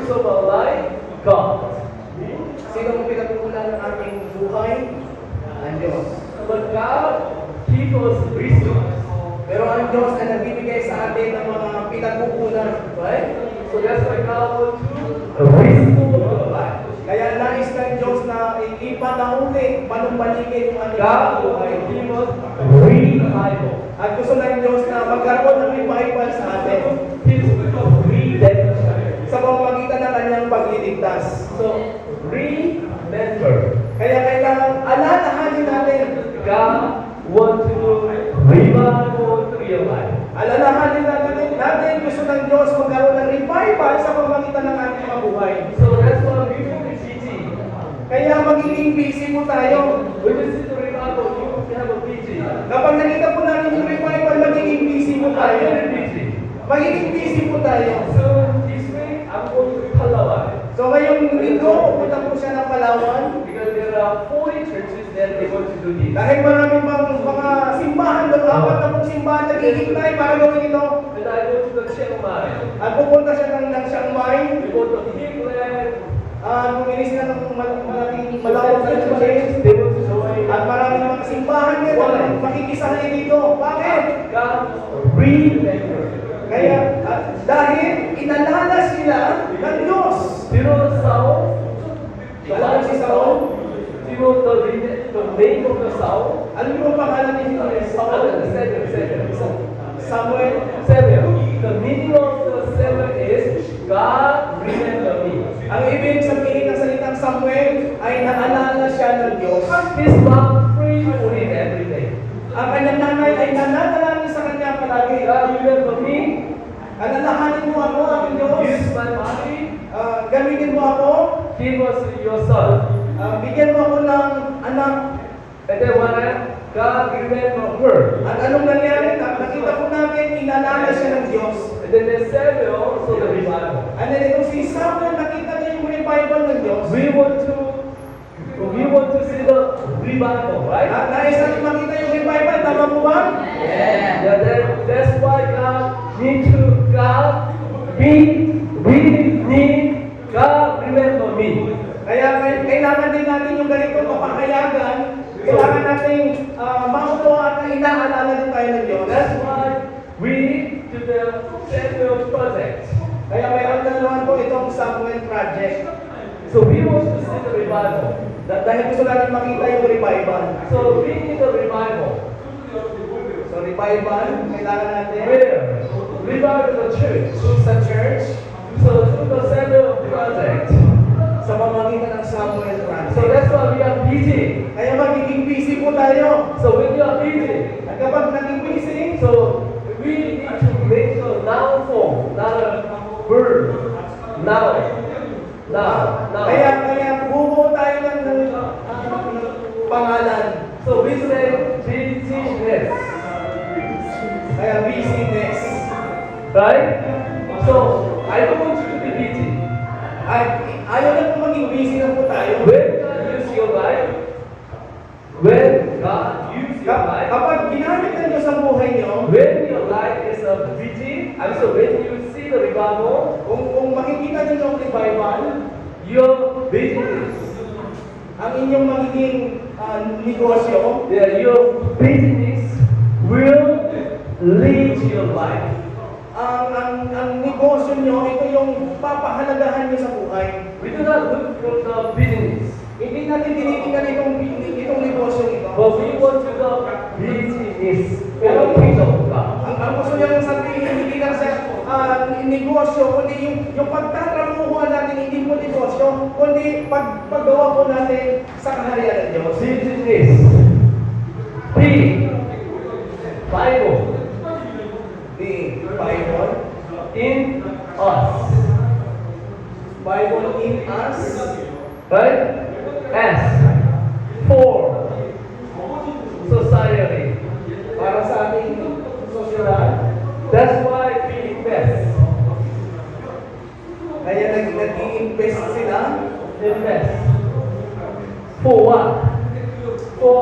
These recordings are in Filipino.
of our life? God. Sino ang pinag-uulan ng ating buhay? Ang Diyos. But God gives us wisdom. Pero ang Diyos ay nagbibigay sa atin ng mga pinag-uulan. Right? So that's why God wants to restore our life. Kaya nais ng Diyos na ipanahuli, panumbalikin yung ating God buhay. will give us revival. At gusto ng Diyos na magkaroon ng revival sa atin His redemption. sa pamamagitan ng kanyang pagliligtas. So remember, Kaya kailangan alalahanin natin. God wants to revival through your life. Alalahanin natin gusto ng Diyos magkaroon ng revival sa pamamagitan ng ating mga buhay. So that's why we will be busy. Kaya magiging busy po tayo. When you see the revival, you have a busy. Kapag nakita po natin yung revival, magiging busy po I'm tayo. very busy. Magiging busy po tayo. So this week, I'm going to Palawan. So ngayong linggo, pupunta po siya ng Palawan. Because there are 40 churches that they want to do this. Dahil maraming mga simbahan doon, apat na pong simbahan naghihintay para gawin ito. And I go to the Chiang Mai. At pupunta siya ng Chiang Mai. We go to Himland. Bumili sila ng malaking malawak na churches. They want to join. At maraming mga simbahan din na makikisali dito. Bakit? God, remember. Kaya dahil inalala sila ng Diyos. Do you know the Saul? Alam si Saul? Do you know the name of the Saul? Ano yung pangalan ni Saul? Samuel. Samuel. The meaning of the Samuel is God remember me. Ang ibig sabihin ng salitang Samuel ay naalala siya ng Diyos. His mom prayed for him every day. Ang kanyang nanay ay nananalangin sa kanya palagi. God remember me. Alalahanin mo ako, ang Diyos. Use my body. Gamitin mo ako. Give us your son. Bigyan mo ako ng anak. And then when God remember her. At anong nangyari? Nakita po natin, inalala siya ng Diyos. And then there's Samuel, so the revival. And then itong si Samuel, nakita niya yung revival ng Diyos. We want to see the revival, right? Nais natin makita yung revival, tama po ba? Yeah, that's why we need God remember me. Kaya kailangan din natin yung ganito mapakayagan. Kailangan natin mautuwa at inaalala din tayo ng Diyos. That's why we need to the Samuel project. Kaya mayroon na naman po itong Samuel Project. So we want to see the revival. Dahil gusto natin makita yung revival. So we need the revival. So revival, kailangan natin Where? Revival the church. sa church, So through the Samuel project. sa pamamagitan ng Samuel So Project. that's why we are busy. Kaya magiging busy po tayo. So when you are busy, At kapag naging busy, so we need to make a noun form, not a verb. Now. kaya bubuo tayo ng pangalan. So we say busyness, Kaya busyness. right? So I don't want you to be busy. Ay, ayaw na po maging busy na po tayo. When God use your life, Kapag ginamit ng Diyos ang buhay niyo, when your life is busy, when you see the revival, kung makikita niyo ang revival, your business, ang inyong magiging negosyo, your business will lead your life. ang negosyo niyo, ito yung papahalagahan niyo sa buhay. We do not look for the business, Hindi natin tinitingnan itong negosyo ito. but we want to the business for the kingdom of God. Ang gusto niyang sabihin, hindi lang sa negosyo, kundi yung pagtatrabuhan natin, hindi po negosyo, kundi paggawa po natin sa kaharian ng Diyos. Business. B. Bible. The Bible. In us. Bible in us. Right? S. For. Society. Para sa ating sosyal. That's why we invest. Kaya nag-i-invest sila. Invest. For what? For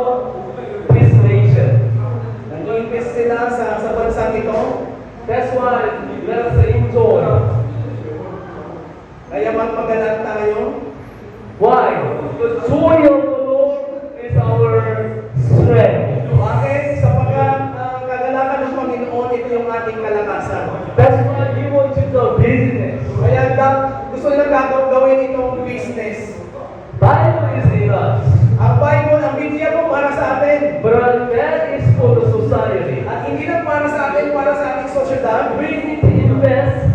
this nation. Nag-i-invest sila sa bansang ito. That's why let us enjoy. Kaya mapagalan tayo. Why? The joy of the Lord is our strength. Bakit? Sapagkat ang kagalakan ng Panginoon, ito yung ating kalakasan. That's why we want to do business. Kaya gusto nilang gawin itong business. Bible is in us, Ang Bible, ang Biblia po para sa atin. but that is for the society. At hindi lang para sa atin, para sa ating sosyedad. We need to invest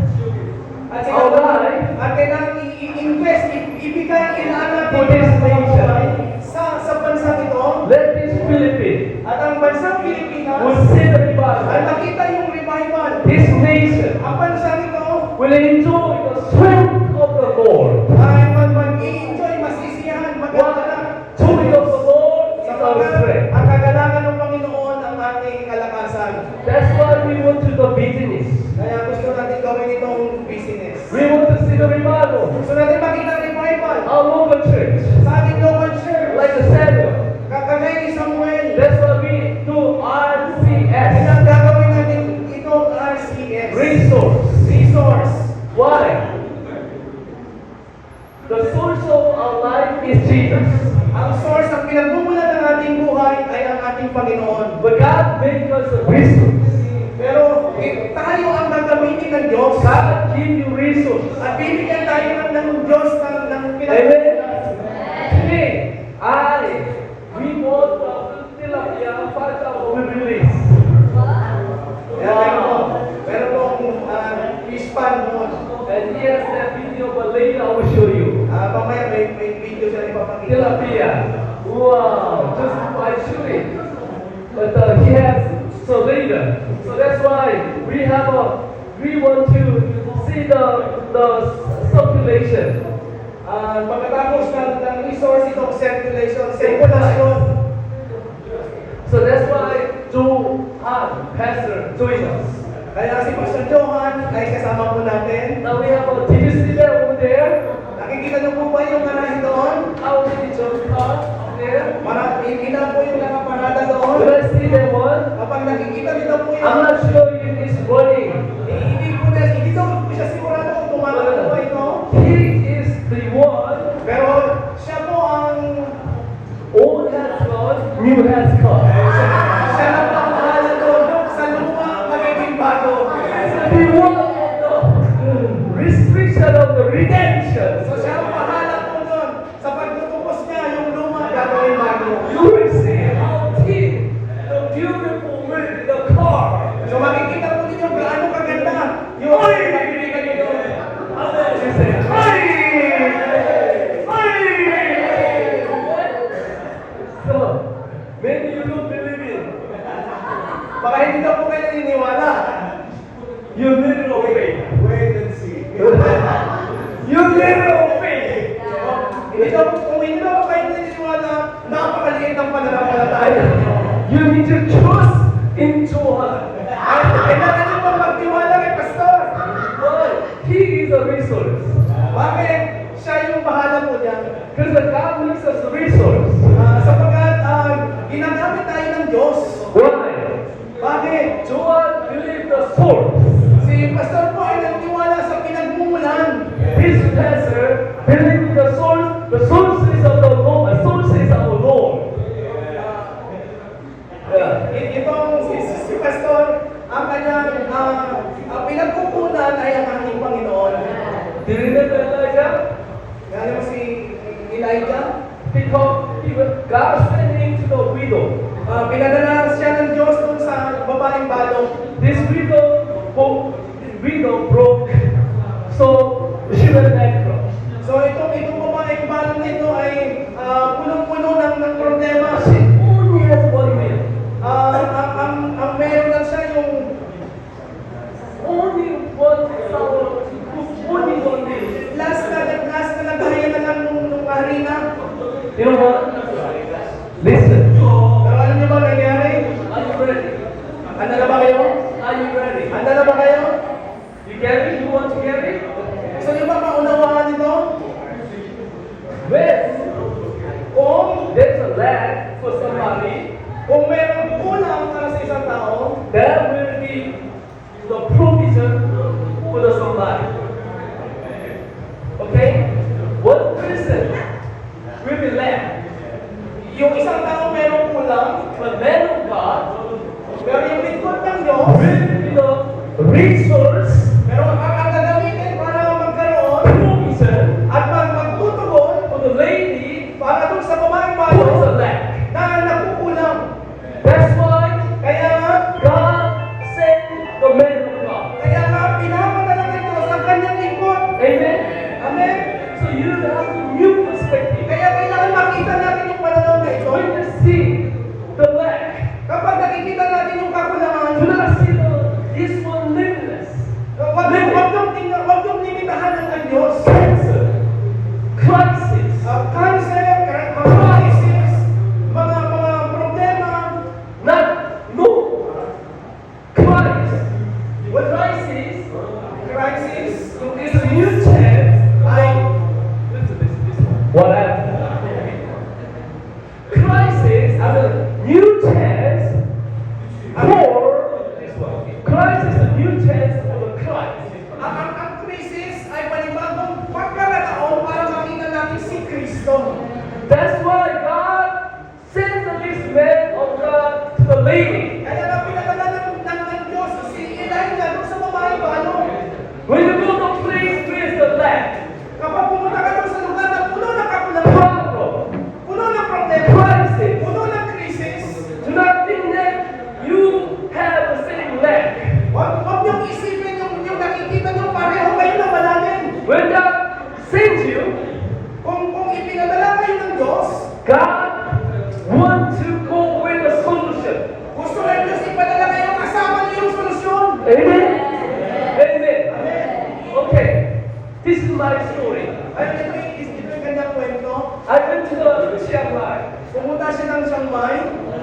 At our sinabi, life at kailangan i-invest, ibigay, ilaan For natin this ang mga nation. buhay sa bansang ito. Let this Philippines At ang bansang Pilipinas, will see the ay revival. nakita yung revival. This nation Ang bansang ito will enjoy the strength of the Lord. ay mag-i-enjoy, masisiyahan, maganda. Joy of the Lord is our Sapagkat strength. ang kagalangan ng Panginoon ang ating kalakasan. That's why we want to do business. Kaya gusto natin gawin itong business. We want to see the revival. Gusto natin makita ang revival Our local church, sa ating local church. like the Samuel. Kagaya ni Samuel. That's why we do Kaya RCS, ang gagawin natin itong RCS. resource. Resource. Why? The source of our life is Jesus. Ang source, ang pinagmumulan ng ating buhay ay ang ating Panginoon. But God made us a resource. Pero tayo ang gagamitin ng Diyos. God give you resource. At bibigyan tayo ng Diyos ng Amen. pinagmumulan. Today, we want the tilapia 5,000 we release. Kaya meron pong fish pan noon. And here's that video, but later I will show you. Mamaya may video sila ipapakita. Tilapia. Wow, just by shooting. But he has so later. So that's why we want to see the circulation. Pagkatapos ng resource itong circulation. So that's why Johan, Pastor, join us. Kaya si Pastor Johan ay kasama po natin. Now we have a TV there over there. Nakikita niyo po ba yung garahe doon? How many jump cars there? Para ilan po yung nakaparada When doon. I see that one, Kapag nakikita niyo po I'm yun, not sure if it's running. hindi daw po siya sigurado kung tumatakbo po ito. He is the one. Pero siya po ang Old has gone, new has come. siya na po ang bahala doon sa luma magiging bago. The one of the restriction of the redemption. So siya ang bahala po doon sa pagtutupos niya yung luma gagawin bago. You will see how thin the beautiful women in the car. So makikita po ninyo gaano kaganda yung pagpilikan niyo doon. She said, "Hey! Hey!" So, maybe you don't believe it. Baka hindi daw po kayo naniniwala. You little faith. Wait and see. You little faith. Hindi daw, kung hindi daw po kayo naniniwala, napakaliit ang pananampalataya. You need to trust in Johan. Ay, kailangan niyo pang magtiwala kay Pastor. Why? He is a resource. Bakit? Siya yung bahala po dyan. Because the God makes us a resource. Sapagkat ginagamit tayo ng Diyos. Why? Bakit? Johan believed the source. Si Pastor po ay nagtiwala sa pinagmumulan. His pastor believed the source. The source is of the Lord. The source is our Lord. Yeah. Itong si Pastor, ang kanyang pinagkukunan ay ang ating Panginoon. Do you remember Elijah? Kaya mo si Elijah, God sent him to the widow. pinadala siya ng Diyos dun sa babaeng balong. This widow broke, so she went bankrupt. So itong babaeng balong nito ay punong-puno ng problema. She only has 1 million. Ang meron lang siya yung Only 1,000. Only 1 million. last na nagkaya na lang nung harina. You know what? Listen. Pero alam niyo ba nangyari? Are you ready? Handa na ba kayo? Are you ready? Handa na ba kayo? You get it? You want to get it? Gusto niyo ba maunawaan ito? When Kung there's a lack for somebody, Kung meron kulang para sa isang tao, there will be the provision for the somebody. Okay? Yung isang tao merong kulang, but man of God pero yung lingkod ng Diyos, with the resource, pero ang gagamitin para magkaroon provision at magtutugon for the lady para doon sa babaeng who is a bayo lack. na nakukulang. That's why Kaya nga, God sent the man of God. pinapadala ng Diyos ang kanyang lingkod. Amen. Amen? So you have a new perspective. Kaya kailangan makita natin yung pananaw na ito. When you see the lack, Kapag nakikita natin yung kakulangan, do not see this one limitless. huwag yung limitahan ng ang Diyos. Cancer, crisis, Cancer, crisis, mga problema, not no Christ. Crisis is a new chance. Listen, this one. What happened? Crisis is a new chance for this one. Crisis is a new chance for the Christ. ang krisis ay panibagong pagkakataon para makita natin si Kristo. That's why God sent this man of God to the lady. Kaya nga pinadala ng Diyos si Elijah doon sa babae paano? When you go to a place where is the lack, Kapag pumunta ka doon sa lugar na puno ng kakulangan, problem, puno ng problema, crisis, puno ng krisis, do not think that you have the same lack. huwag niyong isipin yung nakikita niyo pareho kayo na malalim. When God sends you, Kung ipinadala kayo ng Diyos, God wants to go with a solution. gusto ng Diyos ipadala kayo kasama niyo yung solusyon. Amen? Amen. Amen. Okay, this is my story. Ay, ito yung kanyang kwento. I went to the Chiang Mai. Pumunta siya ng Chiang Mai.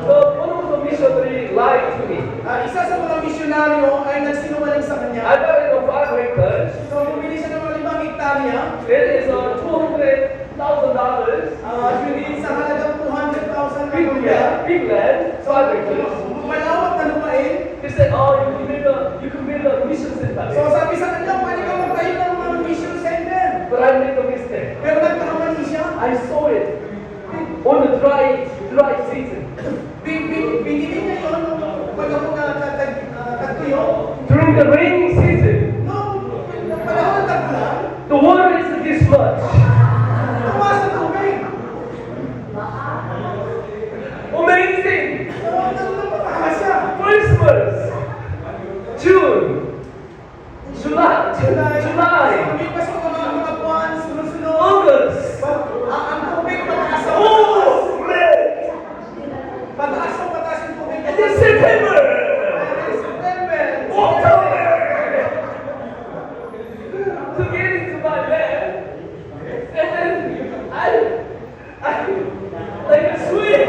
One of the missionary lied to me. Isa sa mga misyonaryo ay nagsinungaling sa I kanya. got in a 5 acres. So, bumili siya ng mga 5 hektarya. It is $200,000. Yun sa halagang 200,000 na Big lugar. land, big land, 5 acres. Malawak na lupain. He said, oh, you can build a mission center. So, sabi sa kanya, pwede ka magtayo ng mga mission center. But I made a mistake. Pero nagkamali siya. I saw it on the dry season. Binili niya yun nung pag ako tagtuyo. During the rainy season, Nung panahon ng tagpulan, the water is this much. tumaas ang tubig. Amazing! Napakakas siya. Christmas, June, July, Lumipas ko mga buwan, sunod-sunod. August. Ang tubig pataas ang Oh, man! pataas ang pataas yung tubig. And then September, September. October, to get into my land, and then I like a swim.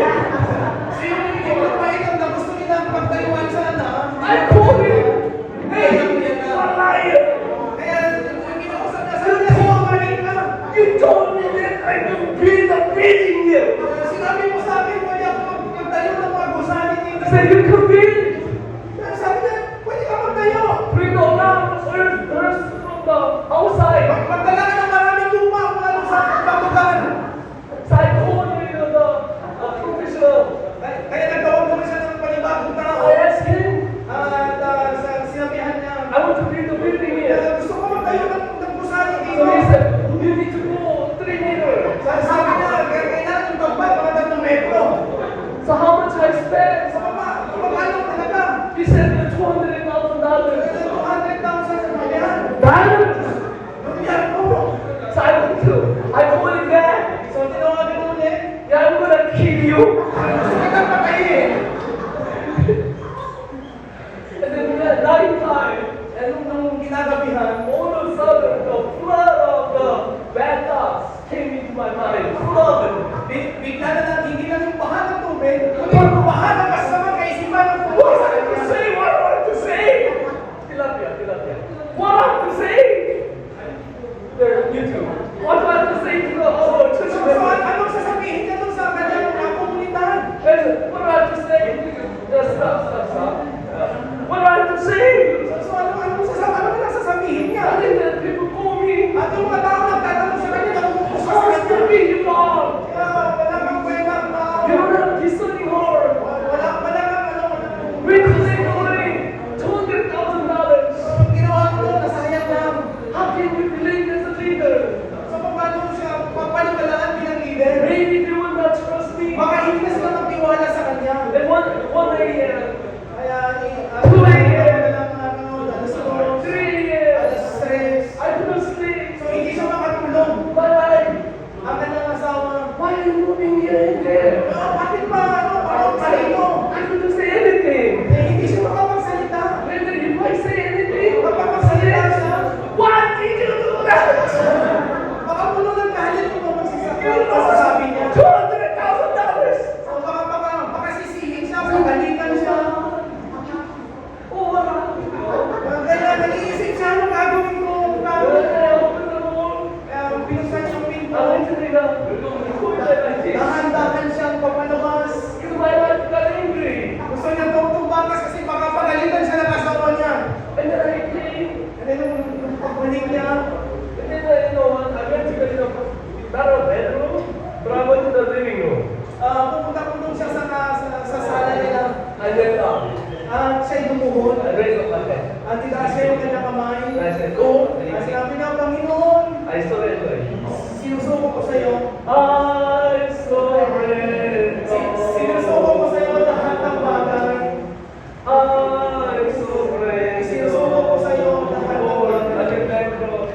Yung lupain ang gusto nilang pagtayuan sana. I called him, hey, you're a liar. Kaya yung kinausap niya, sabi niya, sinungaling ka. You told me that I could build a building here. Sinabi mo sa akin, pwede ako magtayo ng mga gusanin dito. I said, you can build it. Sabi niya, pwede ka magtayo. Bring the earth from the outside. Magdala ka ng maraming lupa mula doon sa bakugan. So I called the professional. Kaya nagtawag naman siya ng panibagong tao. I asked him, At sinabihan niya, I want to build a building here. gusto ko magtayo ng gusani So dito. he said, you need to go 3 meters. Sabi niya, kailangan yung tagbay, mga 3 metro. So how much I spent? Sa baba, kumagano talaga. He said $200,000. Kaya 200,000 sa pagyan. Dollars? Yan po. So I called him back. So, tinawagan mo ulit. Yeah, I'm gonna kill you. Gusto kita patayin. And then at night time, Eh, nung kinagabihan, all of a sudden, the flood of the bad thoughts came into my mind. Flood. bigla na lang, hindi lang yung baha ng tubig, kundi yung baha ng kasama kaisipan ng What pumunta do sa I have to kanya. say? What do I have to say? Tilapia. What do I have to say? There, YouTube. What do I have to say to the church So, members? anong sasabihin niya dun sa kanyang komunidad? What do I have to say? Stop. What do I have to say? So, ano na sasabihin niya? I think that people call me. At yung mga tao nagtatanong sa kanya, namumukos sa Oh, kanya. you are. Kaya wala kang kwenta, You don't leader. So, paano siya papaniwalaan bilang leader? Maybe they will not trust me. Baka hindi na sila magtiwala sa kanya. And one a.m., Kaya, 2 a.m., alas 2, 3 a.m., alas 3. I couldn't sleep. So, hindi siya makatulog. My wife, Ang kanyang asawa. why are you moving here and there? Bakit ba? Parang salino. I couldn't say anything. Hindi siya makapagsalita. And then if I say anything, Kapag magsalita siya, why did you do that? baka puno ng galit kung magsasabi niya. $200,000. So, baka sisihin siya, pagalitan siya. Oh, wala. Kaya nag-iisip siya, ano gagawin ko? When I opened the door, Kaya binuksan yung pinto. I went to the because Dahan-dahan siyang papalabas. my wife got angry. Gusto niya tumakas kasi baka pagalitan siya ng asawa niya. And then I came, And then, nung pagbalik niya, and then I went to not a bedroom, but I went to the living room. pupunta po doon siya sa sala nila. I went up. At siya'y lumuhod. I raised up my head. At titaas siya yung kanyang kamay. I said, Go. At sinabi niya, Panginoon, I surrender. sinusuko ko sa iyo. I surrender. Sinusuko ko sa iyo lahat ng bagay. I surrender. Sinusuko ko sa iyo lahat ng Lord, I bagay. went bankrupt.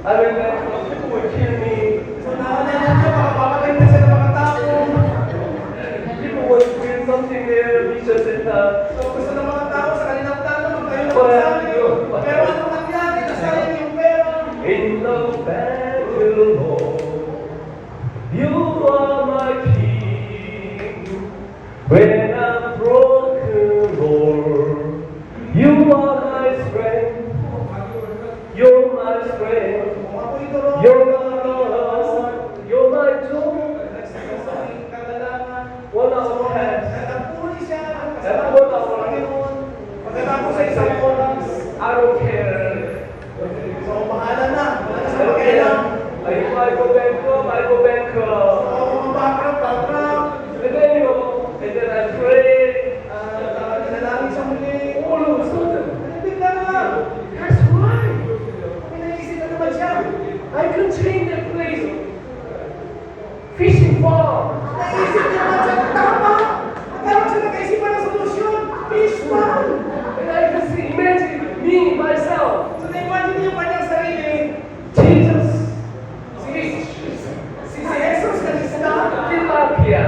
I went bankrupt. People would kill me. So nakalala niya, makapapatay na siya ng mga tao. People would bring something there, Misha said, So gusto ng mga tao sa kanilang plano, magtayo ng pagsabi. Pero anong nangyari? Nasayang yung pera. in the battle, Lord, you are my king. When I'm broken, Lord, you are my strength. You're my strength. Kung ako ito ron, You're my Lord. You're my joy. sa aking kagalangan. One of the hands. Nagpuli siya kasama sa Panginoon. Pagkatapos sa isang oras, I don't care. so bahala na. Wala na I sa don't pakialam. care. If I go bankrupt, I go bankrupt. So bankrupt. And then and then I pray. Nanalangin siya muli. All of a sudden, Bigla na lang. that's right. May naisip na naman siya. I can change that place. Fishing farm. Naisip niya naman siya. Tama. Nagkaroon siya nag-isipan ng solusyon. Fish man. And I can see, imagine me, myself, So na-imagine niya yung kanyang sarili. Jesus, Si Jesus na lista. tilapia.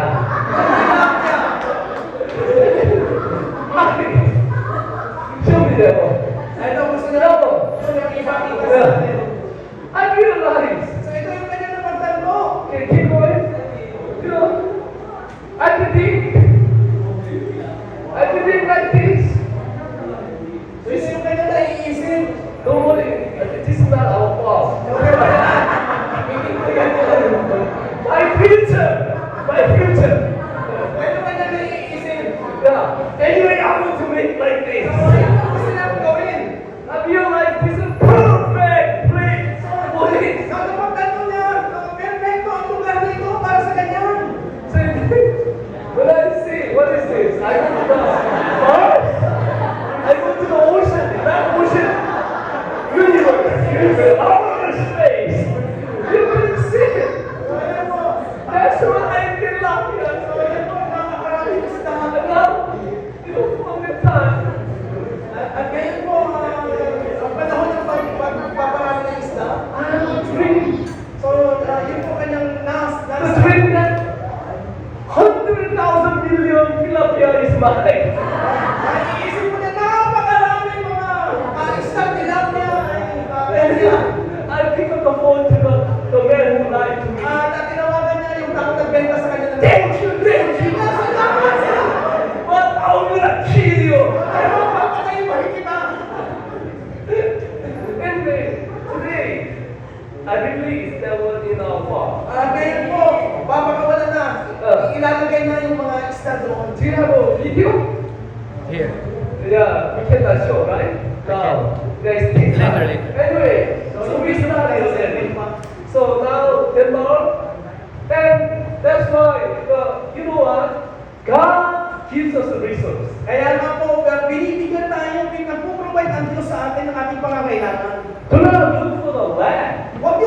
Show me that one. Ito gusto niya. Gusto niya ipakita sa atin. I realize, So ito yung kanyang napagtanto. okay, keep going. You know, I can think like this. So ito yung kanyang naiisip. Don't worry, this is not our fault. Okay ba yan? Hindi ko yan. My future, my future. Ito kanyang naiisip. Yeah. Anyway, I want to make like this. So ito ang gusto niya gawin. I feel like this is perfect place for this. Sa napagtanto niya, perfecto ang lugar nito para sa ganyan. So when I see, what is this? I go to the Mars. I go to the ocean. That ocean, universe, outer space. You can see it. So ayan po. That's what I feel like. So ayan po, napakaraming listahan. And now, from the time, At ngayon po, ang panahon ng pagpaparami ng isda. I'm dreaming. So, yun po kanyang The dream that 100,000 million tilapia is mine. naiisip mo na napakaraming mga isda tilapia ay And I pick up the phone to the man who lied to me. at tinawagan niya yung taong nagbenta sa kanya ng Thank you. Salamat sila! But I'm gonna kill you. Pero papatayin mo kita! Anyway, today, I released that one in our farm. Ngayon po, papakawalan na. Ilalagay na yung mga isda doon. Do you have a video? Here. Yeah, we cannot show, right? Now, guys, take time. Later. Anyway, so we started already. So now, Denmark, and that's why, you know what? God gives us a resource. Kaya nga po, binibigyan tayo, pinag-provide ang Diyos sa atin ng ating pangangailangan. Do not look for the land. Huwag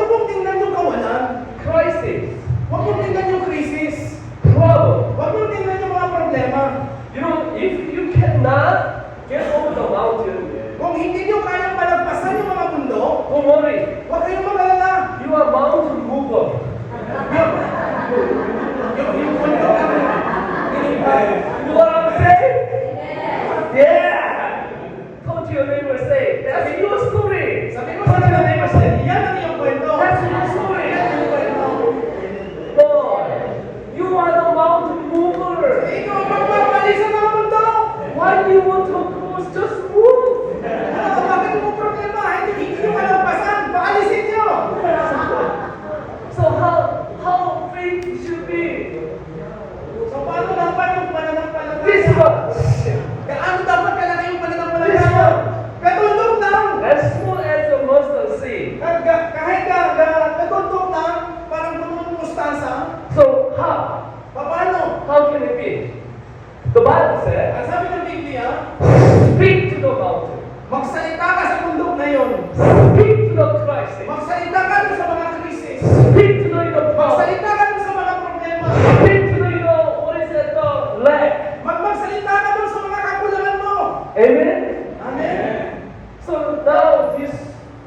Libya, speak to the mountain. magsalita ka sa bundok na yon. Speak to the crisis. Magsalita ka dun sa mga krisis. Speak to the problem. Magsalita ka dun sa mga problema. Speak to the, what is it, the lack. Magsalita ka dun sa mga kakulangan mo. Amen? Amen. So now this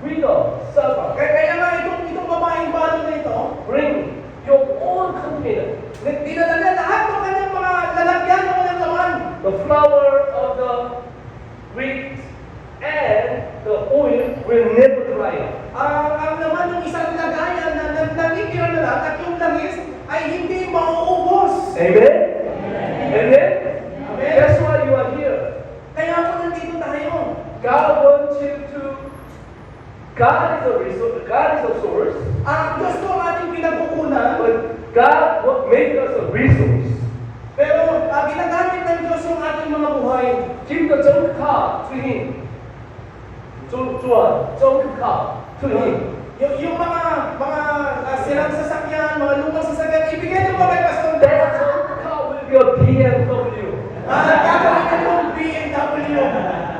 widow, servant, Kaya nga itong babaeng balo na ito, bring your own container. dinala niya lahat ng kanyang mga lalagyan ng kanyang laman. The flour of the wheat and the oil will never dry up. Ang laman ng isang lagayan na nagtitira na lahat at yung langis ay hindi mauubos. Amen? Amen? Amen. That's why you are here. Kaya po nandito tayo. God wants you to, God is a resource, God is a source, Ang Diyos po ang ating pinagkukunan, but God will make us a resource. pero ginagamit ng Diyos yung ating mga buhay. Give the junk car to him. Junk car to him. Yung mga sirang sasakyan, mga lumang sasakyan, ibigay niyo po kay Pastor That Dan. junk car will be a BMW. Gagawin niyo yung BMW.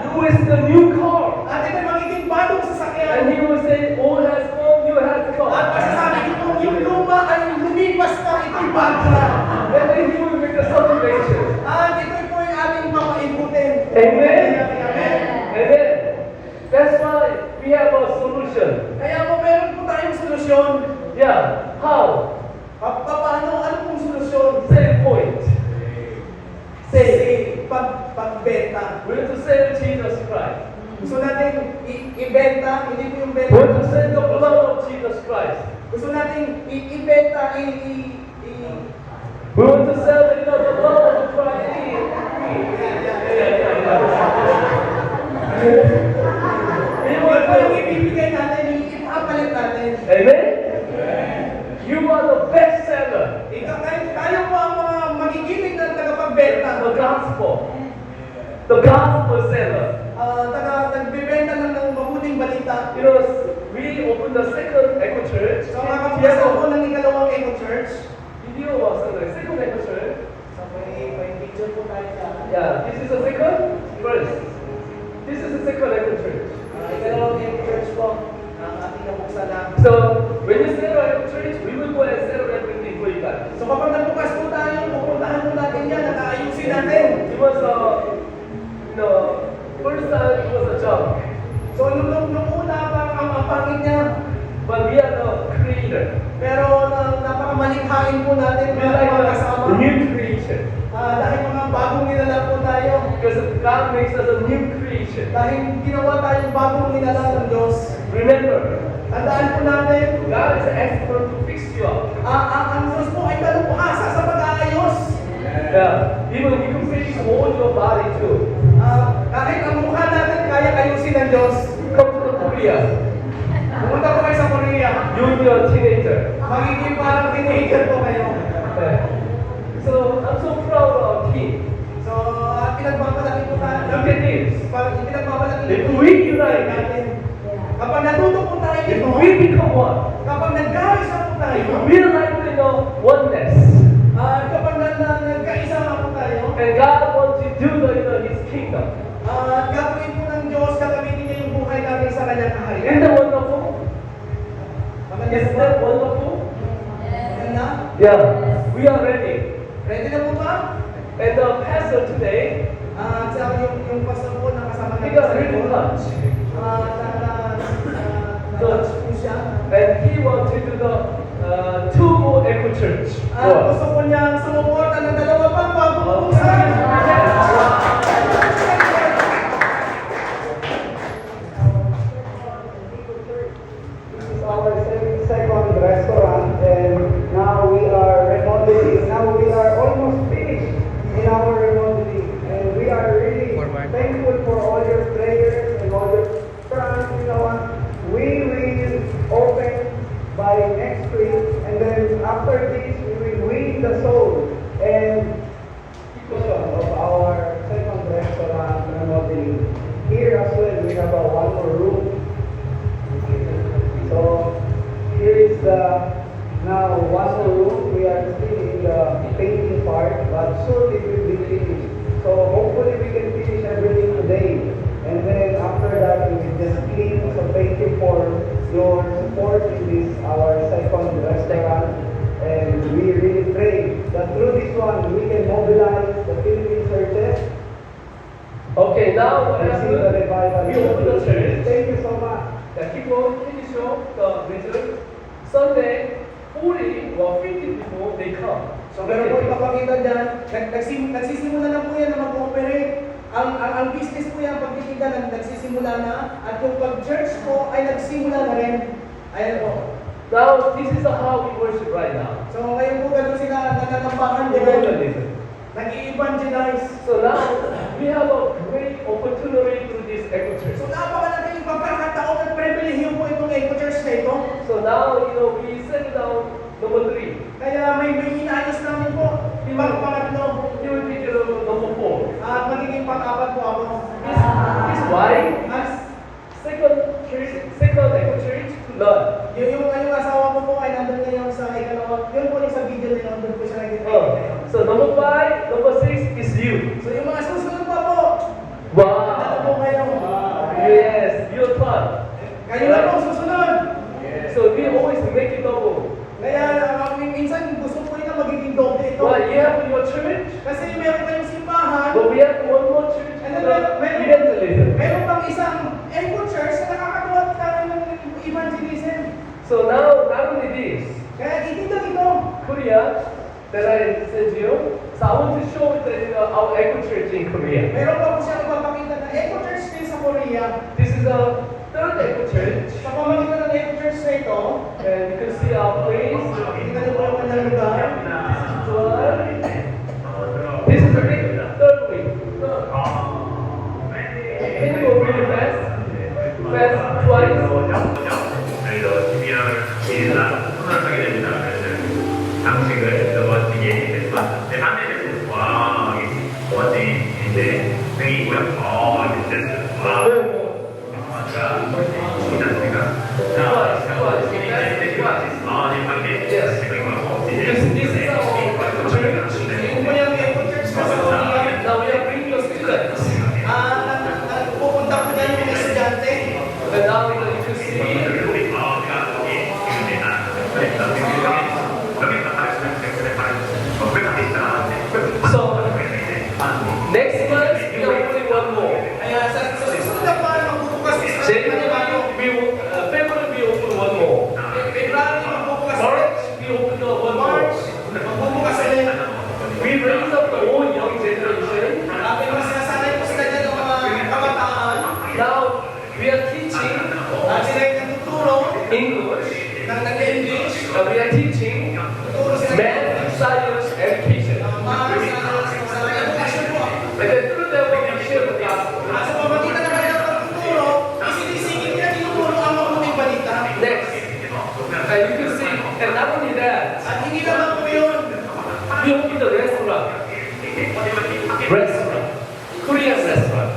You is the new car. At ito magiging bagong And sasakyan. he will say, old has gone, new has At come. masasabi niyo po, yung luma ay lumipas na, ito'y bago na. And then he will make a celebration. At ito'y po yung ating mga ikutin. Amen? Amen. Amen. That's why we have a solution. Kaya po meron po tayong solusyon. Yeah. How? Paano? Ano pong solusyon? Same point. Say, pagbenta. We have to sell Jesus Christ. Gusto natin ibenta, hindi po yung We benta. have to sell the blood of Jesus Christ. Gusto natin ibenta, We want to sell the blood of Christ. We Ito want yung to- ibibigay natin, ipapalit natin. Amen? You are the best seller. Tayo po ang mga magigiling na tagapagbenta. The gospel. The gospel seller. Nagbibenta ng mabuting balita. You know, we opened the second Echo Church. So mga kapasok po ng ikalawang Echo Church. Video was the second Echo Church. So may picture po tayo sa Yeah, this is the second. First. This is the second Echo Church. ikalawang Echo Church po. Ang ating nabuksan na. So when you sell Echo Church, we will go and sell everything for you guys. So kapag nagbukas po tayo, pupuntahan po natin yan, nakaayusin natin. It was first time it was a job, So nung una ang pangit niya, but we are the creator. pero napakamalikhain po natin We are mga like kasama. a new creation Dahil mga bagong nilalang po tayo. because God makes us a new creation. Dahil ginawa tayong bagong nilalang ng Diyos. Remember, Tandaan po natin, God is expert to fix you up. ang Diyos po ay talumpasa sa pag-aayos. Yeah, even you can fix all your body too. Kahit ang mukha natin kaya ayusin ng Diyos. Come to Korea. Pumunta po kayo sa Korea. You'll be a teenager. Magiging parang teenager po kayo. Yeah. So I'm so proud of our team. So, pinagbabalaki po tayo. Look at this. Pinagbabalaki If po we unite, natin. Kapag natuto po tayo if dito, we become one, kapag nagkaisa po tayo, if we like to know oneness, kapag nagkaisa nga po tayo, and God wants to do His kingdom, gagawin po ng Diyos, gagamitin niya yung buhay natin sa kanyang kaharian. isn't that wonderful? Maganda Isn't po that ba? wonderful? Maganda? Yeah, we are ready. Ready na po ba? And the pastor today, Sa yung pastor po na kasama he natin got sa really likod. touched. Na-touch po siya. And he wants to do the two more Echo Church. Gusto po niyang sumuporta ng dalawa pang bagong utusan. This is our second restaurant, and now we are remodeling. Now we are almost finished in our remodeling, and we are really thankful for all your prayers and all your prayers. You know what? We will open by next week, and then after this, we will win the soul and of our second restaurant remodeling. Here as well, we have one more room. So here is now one more room. We are still in the painting part, but soon it will be finished. So hopefully we can finish your support in this our second restaurant. And we really pray that through this one we can mobilize the Philippine churches. Okay, now what And see the happened? revival. We open the church. Thank you so much. Keep on finish off the result. Sunday, 40 or 50 people, they come. So meron po ipapakita dyan, nagsisimula na po yan na mag-operate. Ang business po yan, pagtitinda, nagsisimula na. At yung pag-church po ay nagsimula na rin. Ayan po. Now, this is how we worship right now. So ngayon po ganun sila nananampakan din. Evangelism. Nag-i-evangelize. So now, we have a great opportunity through this Echo Church. So napakalaking pagkakataon at pribilehiyo po itong Eco Church na ito. So now, we settle down number 3. Kaya may inaayos namin po. Pangatlo. You will be the number 4. At magiging pang-apat po ako. This why As second Echo Church to learn. yung asawa ko po ay nandun ngayon sa ikalawa. Yun po yung sa video nila, nandun po siya naging So number 5, number 6 is you. So yung mga susunod pa po, ano po Wow. kayo? Yes, your turn. Kayo na po susunod. So we always make it double. Kaya minsan gusto po nila magiging doble ito. Well, you have your church, Kasi meron kayong simbahan, but we have one more church. and then Evangelism. meron pang isang Eco Church na nakakagawa tayo ng evangelism. So now, not only this, Kaya itindang ito. Korea, that I sent you. So I want to show our Echo Church in Korea. Meron pa po siyang ipapakita na Eco Church din sa Korea. This is the third Echo Church, Sa pamamagitan ng Eco Church na ito, and you can see our place. tingnan niyo po yung kanyang lugar. This is the big third week. Can you go really fast? Fast twice. 저희도 TV를 기회나 손을 하게 됩니다. 그래서 장식을 더 멋지게 했습니다. 네, 반대로 와, 멋진데 등이고요. 이제 와, 맞아. 괜찮습니까? 자, 네, 반대. This is our Echo Church. Yung po yung Eco Church na sa Korea, Now we are bringing your students. pupunta po dyan yung mga estudyante. And now you can see. So next month we are opening one more. Kaya sa susunod na buwan, magbubukas po sa January February we open one more. February, magbubukas March we open one more. March, magbubukas ulit. We raise up the whole young generation. Grabe naman sinasanay po sila dyan ng mga kabataan. Now we are teaching At sila yung nagtuturo English. ng nag-English. We are teaching Tuturo sila math, science, education. sa edukasyon po. And then through that we share the gospel. At sa pamagitan ng kanilang pagtuturo, isinisingit nila tinuturo ang mabuting balita. Next, and you can see, and not only that, At hindi naman po yun. we open the restaurant. Restaurant. Korean restaurant.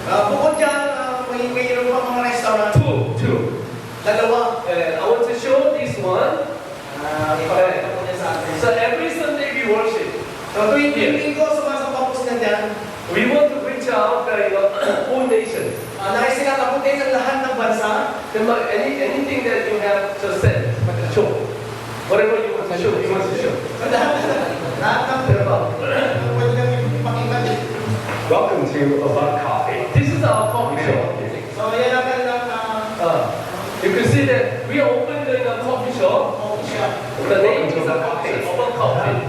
Bukod dyan, mayroon pa mga restaurant. Two. Dalawa. And I want to show this one. Ipapakita po niya sa atin. So every Sunday we worship. So tuwing linggo, sumasamba po sila dyan. We want to reach out the whole nation. Nais silang abutin ang lahat ng bansa. Anything that you have to send, show. Whatever you want to show, you want to show. So lahat ng pwede lang ipakita din. Welcome to Above Coffee. This is our coffee shop. So yan ang kanilang You can see that we are opening a coffee shop. coffee shop. The name is Open Coffee.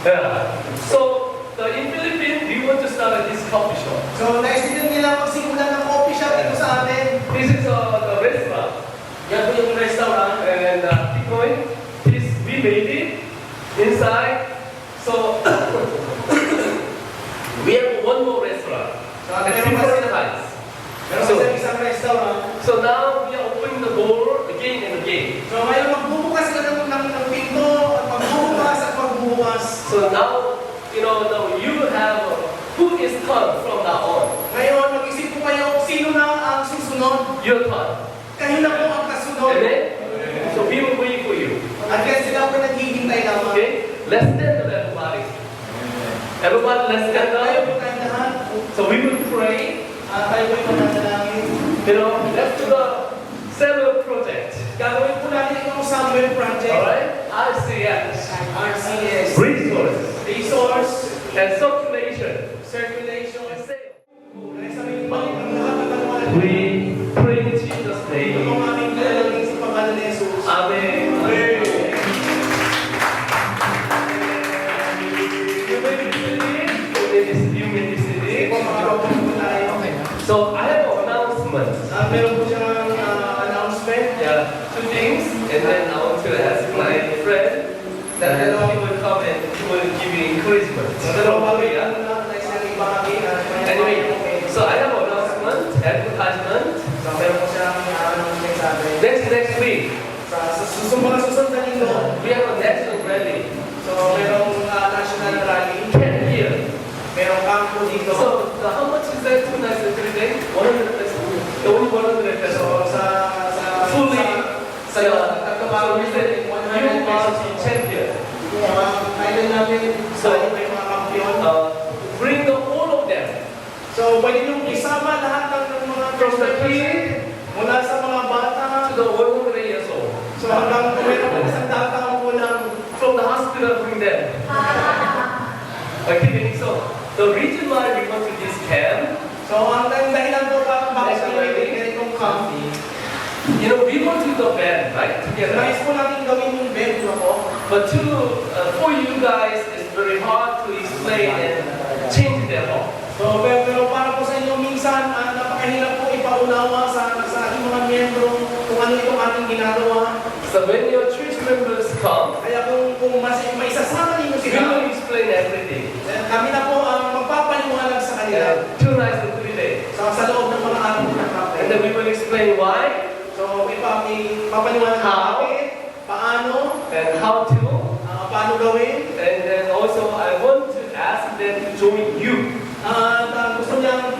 Yeah. So in Philippines, we want to start this coffee shop. So naisitin nila magsimula ng coffee shop dito sa atin. This is the restaurant. Yan po yung restaurant. And keep going. This we made it inside. So we have one more restaurant. So At meron different kasi times. meron kasi isang restaurant. So now we are opening the door again and again. So ngayon magbubukas sila ng pinto at magbubukas at magbubukas. So now now you have who is come from now on. Ngayon mag-isip po kayo sino na ang susunod. Your turn. Kayo na po ang kasunod. Amen? So we will wait for you. At kaya sila po naghihintay lamang. Okay? Let's stand up, everybody. Everybody, let's stand Kayo po up. tayong lahat. So we will pray. Kayo po yung mananalangin. Let's do the 7 summer project. Alright? RCS. RCS. Resource. Resource. And circulation. Circulation. And sale. Kaya sabi ni Panginoon, ang lahat ng katawan ng We pray in Jesus' ito name. ang aming dalangin sa pangalan ni Jesus. Amen. Amen. You may be seated. You may be seated. Ito mga kapatid po tayo. So I have an announcement. Meron po siyang announcement. Yeah, two things, and then I want to ask my friend that he will come and he will give you encouragement. Dalawang bagay Yeah. na nais natin ibahagi. Anyway, so I have an announcement, advertisement. So meron po siyang announcement sa atin. Next week, Sa mga susunod na linggo, we have a national rally. so merong national rally. 10 here. Merong kampo dito. So how much is that 2 nights and 3 days? 100 pesos. Only 100 pesos. So Fully. sa So we said you are the champion. idol natin, So, so may mga kampiyon. Bring the all of them. So pwede niyong isama lahat ng mga From the members kid mula sa mga bata. to the 100 years old. So hanggang kung meron po isang taong po lang. From the hospital, bring them. Okay, so the reason why we want to this camp, So ang dahilan po bakit kami may ganitong camp, you know, we want to do the band, right? Together. nais po natin gawin yung event po. But for you guys, it's very hard to explain and change them all. So pero para po sa inyo minsan, napakahirap po ipaunawa sa ating mga miyembro kung ano itong ating ginagawa. So when your church members come, Kaya kung maisasama ninyo we sila, will explain everything. kami na po ang magpapaliwanag sa kanila Yeah, 2 nights and 3 days. sa loob ng mga araw ng kape. And then we will explain why So ipapaliwanag How? natin paano, and how to. paano gawin. And then also I want to ask them to join you. At gusto niyang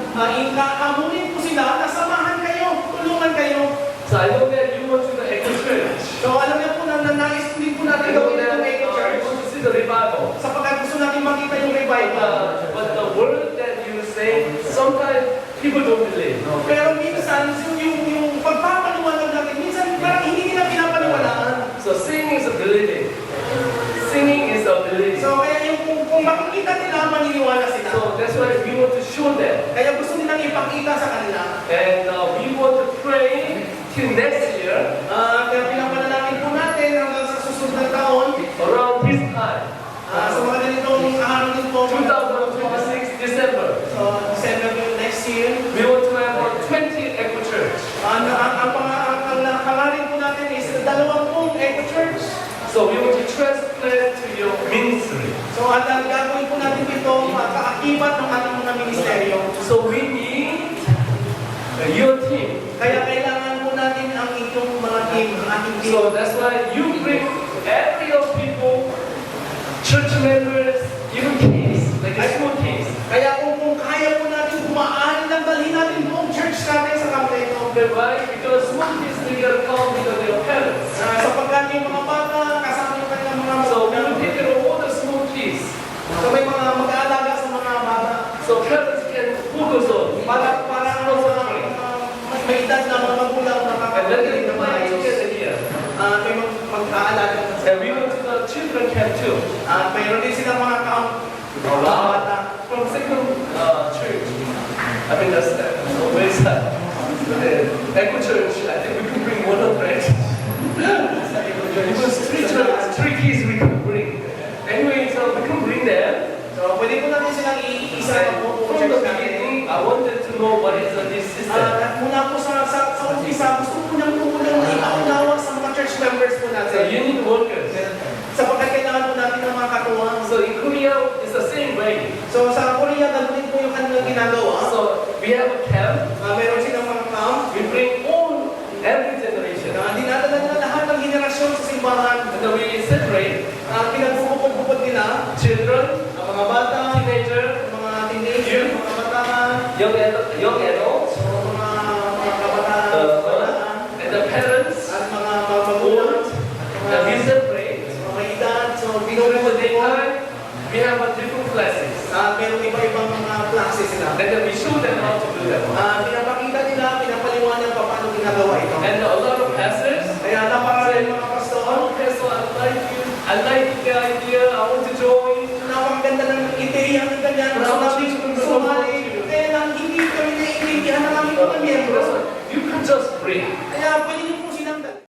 hamunin po sila na samahan kayo, tulungan kayo. So I know that you want to the Echo Church. So alam niyo po na nais din po I natin know gawin that itong Echo you Church. want to see the revival. Sapagkat gusto natin makita yung revival. But the word that you say, sometimes people don't believe. Pero minsan, yung pagpapaliwanag natin, minsan parang hindi nila pinapaliwanagan. So singing is a believing. Singing is a believing. So kaya yung kung makikita nila, maniniwala sila. So that's why we want to show them. Kaya gusto nilang ipakita sa kanila. And we want to pray till next year, Kaya pinapanalangin po natin hanggang sa susunod na taon, around this time, sa mga ganitong araw din po, 2026 December. So, December next year, We want to have 20 Echo Church. ang pangalan po natin is 20 Echo Church. So we want to transplant to your ministry. So, at ang gagawin po natin dito, kaakibat ng ating mga ministeryo. So we need your team. Kaya kailangan po natin ang inyong mga team, ang ating team. So that's why you bring every of people, church members, even kids, like small kids. Kaya kung kaya po natin kumaan ng dalhin natin buong church natin sa kampo ito. Okay, why? Because small kids they gotta come because they are parents. Sapagkat yung mga bata, kasama yung kanilang mga So we will magulang. take care of all the small kids. So may mga mag-aalaga sa mga bata. So parents can focus on Para may edad na mga magulang na and let them makakalimutan na play maayos. together here. May mag-aalaga sa And we went to the children camp too. mayroon din silang mga mga bata. From second church. I mean that's very sad. Echo Church, I think we can bring 100. Because 3 kids we can bring. Anyway, so we can bring them. So pwede po natin silang iisa And po from the beginning, I wanted to know what is this system. At mula po sa umpisa, gusto po nang ipaunawa sa mga church members po So natin. you need workers. Sapagkat kailangan po natin ng mga katuwang. So in Korea, it's the same way. So sa Korea, ganun din po yung kanilang ginagawa. So we have a camp. Meron silang mga camp. We bring all every generation. Dinadala nila lahat ng henerasyon sa simbahan. And then we separate Pinagbubukod nila children, ang mga bata, teenager, mga teenager, mga kabataan, young adults, so mga kabataan, and the parents, at mga magulang, and we separate. mga edad. So During the binubukod po. daytime, we have a different classes. Meron iba-ibang mga klase sila. And then we show them how to do them. Pinapakita nila, pinapaliwanag pa paano ginagawa ito. And a lot of pastors, Kaya napakarami mga pastor, idea. I want to join. Napakaganda ng ideya ng ganyan. Gusto namin sumali. Kaya lang hindi kami naiintindihan ng aming mga miyembro. You can just pray. Kaya pwede nyo